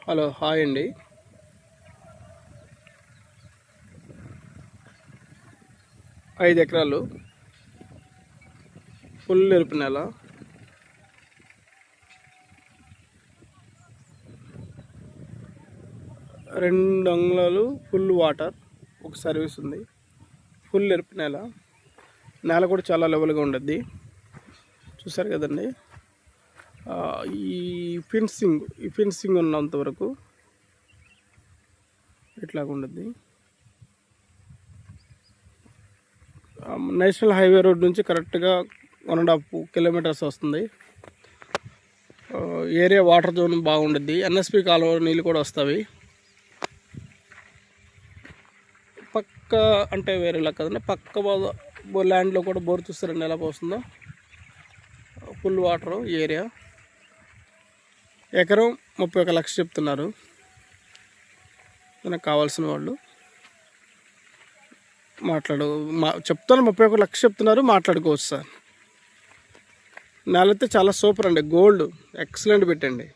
Hello hi అండి. 5 ఎకరాలు full ఎరుపు నేల, 2 అంగుళాలు ఫుల్ వాటర్, ఒక సర్వీస్ ఉంది. ఫుల్ ఎరుపు నేల కూడా చాలా లెవెల్గా ఉండద్ది. చూసారు కదండి. ఈ ఫిన్సింగ్ ఉన్నంత వరకు ఇట్లాగ ఉండద్ది. నేషనల్ హైవే రోడ్ నుంచి కరెక్ట్గా 1.5 కిలోమీటర్స్ వస్తుంది. ఏరియా వాటర్ జోన్ బాగుండుద్ది. ఎన్ఎస్పి కాలువ నీళ్ళు కూడా వస్తాయి. పక్క అంటే వేరేలా కదండి, పక్క ల్యాండ్లో కూడా బోర్ చూస్తారండి ఎలా పోస్తుందో. Full water area. ఎకరం 31 లక్షలు చెప్తున్నారు. మనకు కావాల్సిన వాళ్ళు చెప్తాను. 31 లక్షలు చెప్తున్నారు, మాట్లాడుకోవచ్చు సార్. నేల అయితే చాలా సూపర్ అండి, గోల్డ్ ఎక్సలెంట్ పెట్టండి.